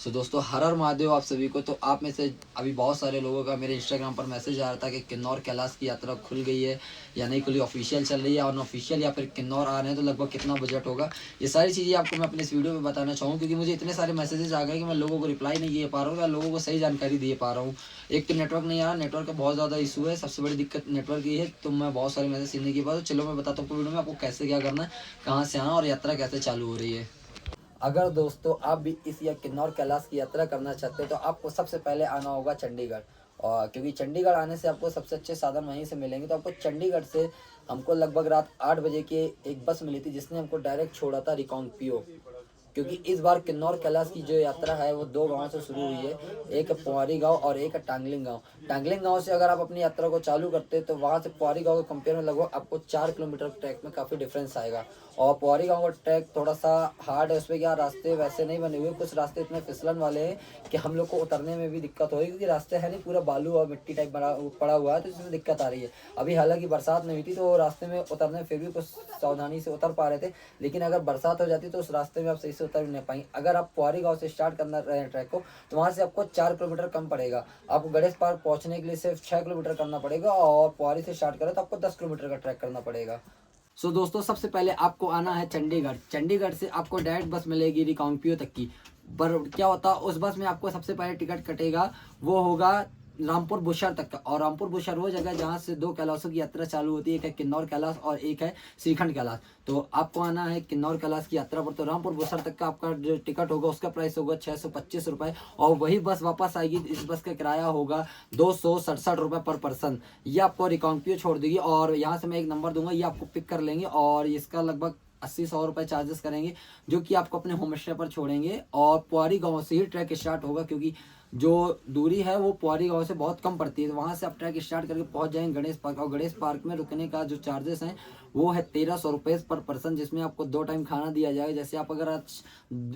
सो दोस्तों हर हर महादेव आप सभी को। तो आप में से अभी बहुत सारे लोगों का मेरे इंस्टाग्राम पर मैसेज आ रहा था कि किन्नौर कैलाश की यात्रा खुल गई है या नहीं खुली, ऑफिशियल चल रही है, अनऑफिशियल या फिर किन्नौर आ रहे हैं तो लगभग कितना बजट होगा, ये सारी चीज़ें आपको मैं अपने इस वीडियो में बताना चाहूँ। क्योंकि मुझे इतने सारे मैसेजेस आ गए कि मैं लोगों को रिप्लाई नहीं दे पा रहा हूँ या लोगों को सही जानकारी दे पा रहा हूँ। एक तो नेटवर्क नहीं आ रहा, नेटवर्क का बहुत ज़्यादा इशू है, सबसे बड़ी दिक्कत नेटवर्क की है। तो मैं बहुत सारे मैसेज सीखने के बाद चलो मैं बताता हूँ वीडियो में आपको कैसे क्या करना है, कहाँ से आना और यात्रा कैसे चालू हो रही है। अगर दोस्तों आप भी इस या किन्नौर कैलाश की यात्रा करना चाहते हैं तो आपको सबसे पहले आना होगा चंडीगढ़। और क्योंकि चंडीगढ़ आने से आपको सबसे अच्छे साधन वहीं से मिलेंगे। तो आपको चंडीगढ़ से हमको लगभग रात 8 बजे की एक बस मिली थी जिसने हमको डायरेक्ट छोड़ा था रिकांगपिओ। क्योंकि इस बार किन्नौर कैलाश की जो यात्रा है वो 2 गांव से शुरू हुई है, एक है पुआरी गांव और एक है टांगलिंग गांव। टांगलिंग गांव से अगर आप अपनी यात्रा को चालू करते हैं तो वहां से पुआरी गांव के कंपेयर में लगभग आपको 4 किलोमीटर ट्रैक में काफ़ी डिफरेंस आएगा। और पुआरी गांव का ट्रैक थोड़ा सा हार्ड है, उसमें क्या रास्ते वैसे नहीं बने हुए, कुछ रास्ते इतने फिसलन वाले हैं कि हम लोग को उतरने में भी दिक्कत होगी, क्योंकि रास्ते है नहीं, पूरा बालू और मिट्टी टाइप पड़ा हुआ है, तो इसमें दिक्कत आ रही है। अभी हालांकि बरसात नहीं हुई थी तो रास्ते में उतरने में फिर भी कुछ सावधानी से उतर पा रहे थे, लेकिन अगर बरसात हो जाती तो उस रास्ते में आप सही से उतर नहीं पाएंगे। अगर आप पुआरी गांव से स्टार्ट करना रहे हैं ट्रैक को तो वहां से आपको 4 किलोमीटर कम पड़ेगा। आपको गणेश पार्क पहुंचने के लिए सिर्फ 6 किलोमीटर करना पड़ेगा और पुआरी से स्टार्ट करें तो आपको 10 किलोमीटर का ट्रैक करना पड़ेगा। दोस्तों सबसे पहले आपको आना है चंडीगढ़। चंडीगढ़ से आपको डायरेक्ट बस मिलेगी रिकांगपिओ तक की। पर क्या होता उस बस में आपको सबसे पहले टिकट कटेगा वो होगा रामपुर बुशहर तक का। और रामपुर बुशहर वो जगह जहाँ से 2 कैलाशों की यात्रा चालू होती है, एक है किन्नौर कैलाश और एक है श्रीखंड कैलाश। तो आपको आना है किन्नौर कैलाश की यात्रा पर। तो रामपुर बुशहर तक का आपका जो टिकट होगा उसका प्राइस होगा 625 रुपये। और वही बस वापस आएगी, इस बस का किराया होगा 267 रुपये पर पर्सन। ये आपको रिकांगपिओ छोड़ देगी और यहाँ से मैं एक नंबर दूंगा, ये आपको पिक कर लेंगे और इसका लगभग 80-100 रुपये चार्जेस करेंगे, जो कि आपको अपने होम स्टे पर छोड़ेंगे। और पुआरी गांव से ही ट्रैक स्टार्ट होगा, क्योंकि जो दूरी है वो पुआरी गांव से बहुत कम पड़ती है। तो वहाँ से आप ट्रैक स्टार्ट करके पहुँच जाएंगे गणेश पार्क। और गणेश पार्क में रुकने का जो चार्जेस हैं वो है 1300 रुपये पर पर्सन, जिसमें आपको 2 टाइम खाना दिया जाएगा। जैसे आप अगर आज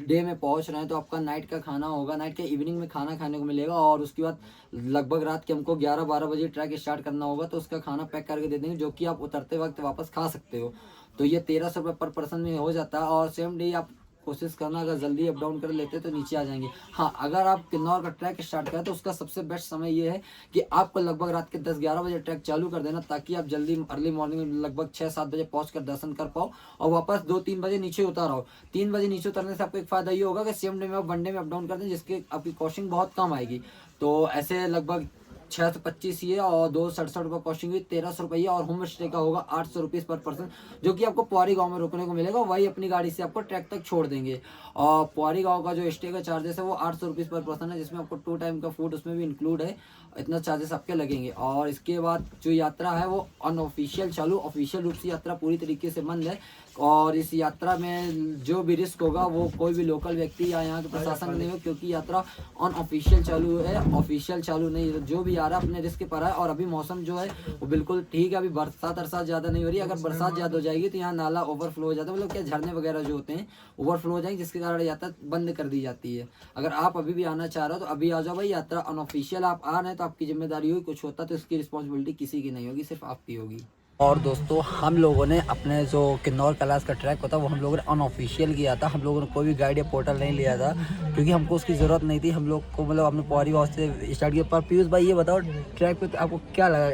डे में पहुँच रहे हैं तो आपका नाइट का खाना होगा, नाइट के इवनिंग में खाना खाने को मिलेगा। और उसके बाद लगभग रात के हमको 11-12 बजे ट्रैक स्टार्ट करना होगा, तो उसका खाना पैक करके दे देंगे, जो कि आप उतरते वक्त वापस खा सकते हो। तो ये 1300 रुपये पर पर्सन में हो जाता है। और सेम डे आप कोशिश करना अगर जल्दी अप डाउन कर लेते तो नीचे आ जाएंगे। हाँ, अगर आप किन्नौर का ट्रैक स्टार्ट करें तो उसका सबसे बेस्ट समय ये है कि आपको लगभग रात के 10-11 बजे ट्रैक चालू कर देना, ताकि आप जल्दी अर्ली मॉर्निंग में लगभग 6-7 बजे पहुँच कर दर्शन कर पाओ और वापस 2-3 बजे नीचे उतर आओ। 3 बजे नीचे उतरने से आपको एक फ़ायदा ये होगा कि सेम डे में आप वनडे में अप डाउन कर दें, जिसकी आपकी कॉस्टिंग बहुत कम आएगी। तो ऐसे लगभग 625 ये और 267 रुपये कॉस्टिंग हुई 1300 रुपये। और होम स्टे का होगा 800 रुपीज़ पर पर्सन, जो कि आपको पुआरी गांव में रुकने को मिलेगा। वही अपनी गाड़ी से आपको ट्रैक तक छोड़ देंगे। और पुआरी गांव का जो स्टे का चार्जेस है वो 800 रुपीज़ पर पर्सन है, जिसमें आपको 2 टाइम का फूड उसमें भी इंक्लूड है। इतना चार्जेस आपके लगेंगे। और इसके बाद जो यात्रा है वो अनऑफिशियल चालू, ऑफिशियल रूप से यात्रा पूरी तरीके से बंद है। और इस यात्रा में जो भी रिस्क होगा वो कोई भी लोकल व्यक्ति या यहाँ के प्रशासन नहीं हो, क्योंकि यात्रा अनऑफिशियल चालू है, ऑफिशियल चालू नहीं है। जो भी आ रहा है अपने रिस्क पर है। और अभी मौसम जो है वो बिल्कुल ठीक है, अभी बरसात ज़्यादा नहीं हो रही है। अगर बरसात ज़्यादा हो जाएगी तो यहाँ नाला ओवरफ्लो हो जाता है, मतलब क्या झरने वगैरह जो होते हैं ओवरफ्लो हो जाएंगे, जिसके कारण यात्रा बंद कर दी जाती है। अगर आप अभी भी आना चाह रहे हो तो अभी आ जाओ भाई, यात्रा अनऑफिशियल आप आ रहे हैं तो आपकी जिम्मेदारी होगी, कुछ होता तो इसकी रिस्पॉन्सिबिलिटी किसी की नहीं होगी, सिर्फ आपकी होगी। और दोस्तों हम लोगों ने अपने जो किन्नौर कैलाश का ट्रैक होता वो हम लोगों ने अनऑफिशियल किया था। हम लोगों ने कोई भी गाइड या पोर्टल नहीं लिया था, क्योंकि हमको उसकी ज़रूरत नहीं थी। हम लोग को मतलब अपने पुआरी गाँव से स्टार्ट किया। पर पीयूष भाई ये बताओ ट्रैक पे आपको क्या लगा,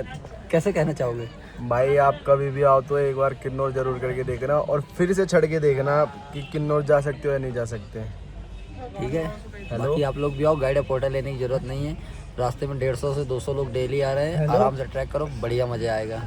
कैसे कहना चाहोगे? भाई आप कभी भी आओ तो एक बार किन्नौर जरूर करके देखना और फिर से चढ़ के देखना कि किन्नौर जा सकते हो या नहीं जा सकते। ठीक है, बाकी आप लोग भी आओ, गाइड या पोर्टल लेने की ज़रूरत नहीं है। रास्ते में 150 से 200 लोग डेली आ रहे हैं, आराम से ट्रैक करो, बढ़िया मज़ा आएगा।